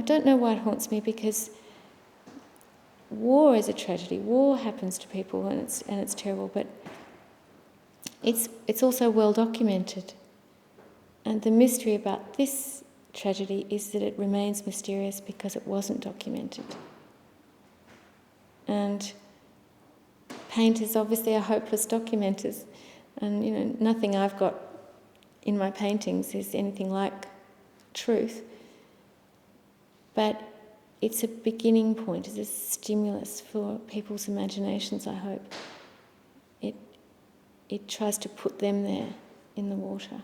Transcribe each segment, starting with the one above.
don't know why it haunts me, because war is a tragedy. War happens to people, and it's terrible, but it's also well documented. And the mystery about this tragedy is that it remains mysterious because it wasn't documented. And painters obviously are hopeless documenters, and nothing I've got in my paintings is anything like truth. But it's a beginning point, it's a stimulus for people's imaginations, I hope. It tries to put them there in the water.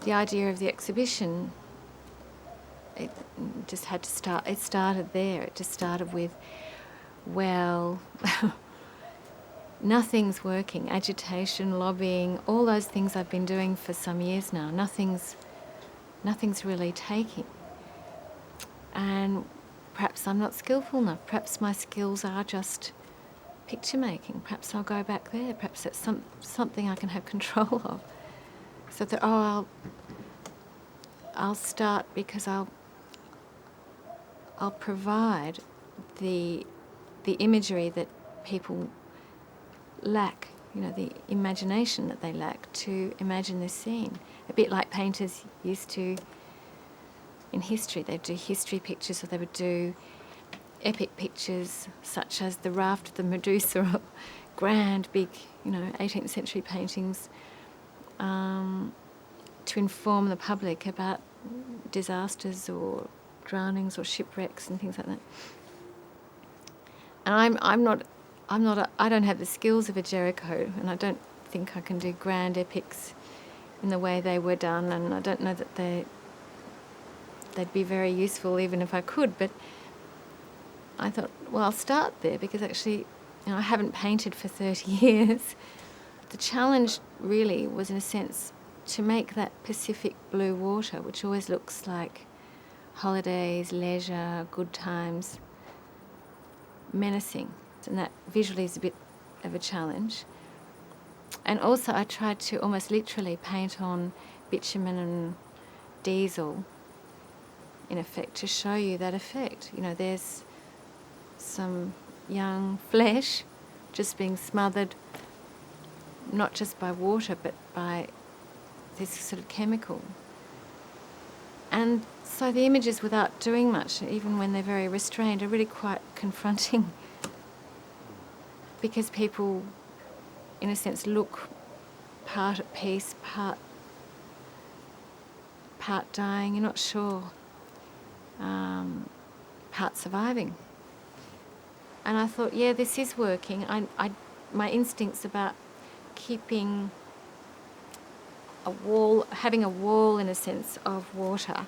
The idea of the exhibition, it just had to start, it started there. It just started with, well, nothing's working. Agitation, lobbying, all those things I've been doing for some years now, nothing's really taking. And perhaps I'm not skillful enough. Perhaps my skills are just picture making. Perhaps I'll go back there. Perhaps that's something I can have control of. So that, I'll start, because I'll provide the imagery that people lack, the imagination that they lack to imagine this scene. A bit like painters used to in history. They'd do history pictures, or they would do epic pictures such as the Raft of the Medusa, or grand, big, 18th century paintings to inform the public about disasters or drownings or shipwrecks and things like that. And I don't have the skills of a Jericho, and I don't think I can do grand epics in the way they were done, and I don't know that they'd be very useful even if I could, but I thought, well, I'll start there, because actually, I haven't painted for 30 years. The challenge really was, in a sense, to make that Pacific blue water, which always looks like holidays, leisure, good times, menacing. And that visually is a bit of a challenge. And also I tried to almost literally paint on bitumen and diesel, in effect, to show you that effect. There's some young flesh just being smothered, not just by water, but by this sort of chemical. And so the images, without doing much, even when they're very restrained, are really quite confronting, because people, in a sense, look part at peace, part dying, you're not sure, part surviving. And I thought, yeah, this is working. My instincts about keeping a wall, having a wall, in a sense, of water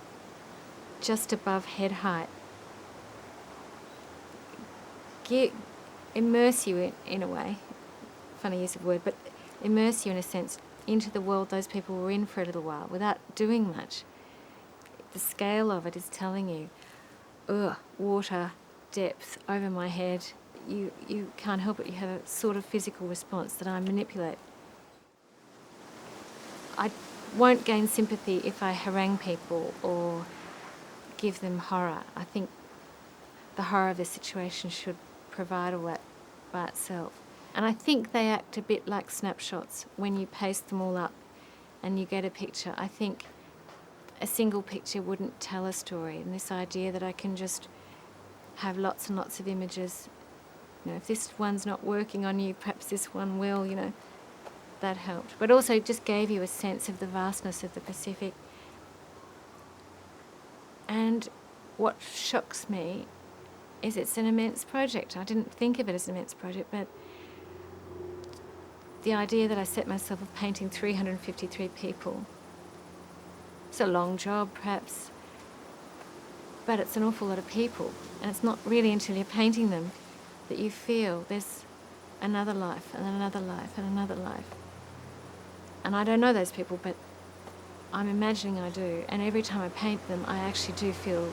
just above head height, immerse you in a way, funny use of word, but immerse you, in a sense, into the world those people were in for a little while without doing much. The scale of it is telling you, water, depth, over my head. You can't help it. You have a sort of physical response that I manipulate. I won't gain sympathy if I harangue people or give them horror. I think the horror of the situation should provide all that by itself. And I think they act a bit like snapshots when you paste them all up and you get a picture. I think a single picture wouldn't tell a story, and this idea that I can just have lots and lots of images, if this one's not working on you, perhaps this one will, that helped. But also it just gave you a sense of the vastness of the Pacific. And what shocks me is it's an immense project. I didn't think of it as an immense project, but the idea that I set myself of painting 353 people, it's a long job perhaps, but it's an awful lot of people, and it's not really until you're painting them that you feel there's another life and another life and another life. And I don't know those people, but I'm imagining I do, and every time I paint them I actually do feel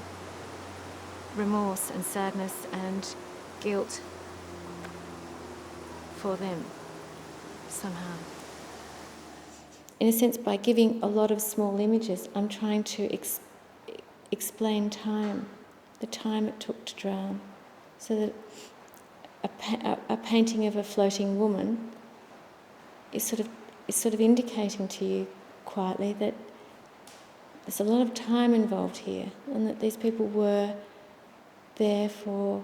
remorse and sadness and guilt for them somehow. In a sense, by giving a lot of small images, I'm trying to explain time, the time it took to drown, so that a painting of a floating woman is sort of indicating to you quietly that there's a lot of time involved here, and that these people were there for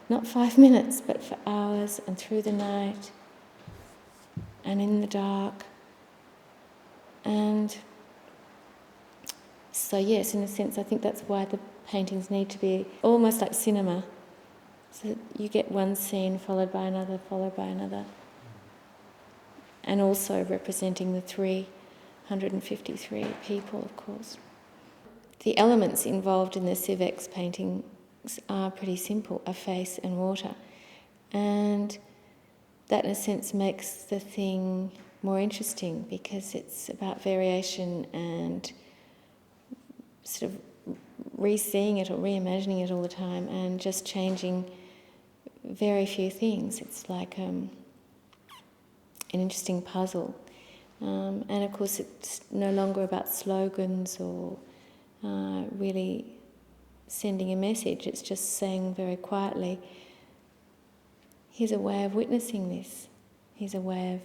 not 5 minutes, but for hours, and through the night, and in the dark. And so yes, in a sense, I think that's why the paintings need to be almost like cinema, so that you get one scene followed by another, and also representing the 353 people, of course. The elements involved in the SIEV-X paintings are pretty simple: a face and water. And that, in a sense, makes the thing more interesting, because it's about variation and sort of re-seeing it or reimagining it all the time, and just changing very few things. It's like an interesting puzzle. And of course it's no longer about slogans or really sending a message. It's just saying very quietly, here's a way of witnessing this. Here's a way of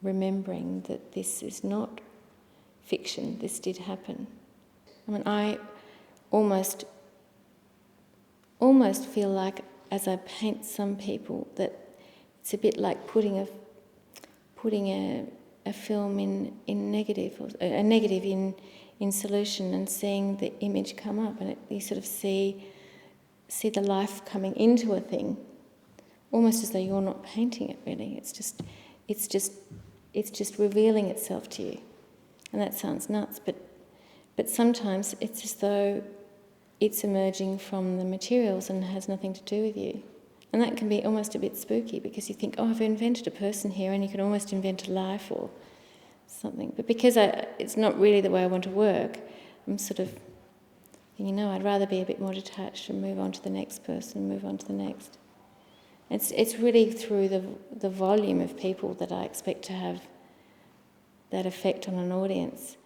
remembering that this is not fiction, this did happen. I mean, I almost feel like, as I paint some people, that it's a bit like putting a film in negative, or a negative in solution, and seeing the image come up, and you sort of see the life coming into a thing, almost as though you're not painting it really. It's just revealing itself to you, and that sounds nuts, but sometimes it's as though it's emerging from the materials and has nothing to do with you. And that can be almost a bit spooky, because you think, oh, I've invented a person here, and you can almost invent a life or something. But because it's not really the way I want to work, I'm sort of thinking, no, I'd rather be a bit more detached and move on to the next person, move on to the next. It's really through the volume of people that I expect to have that effect on an audience.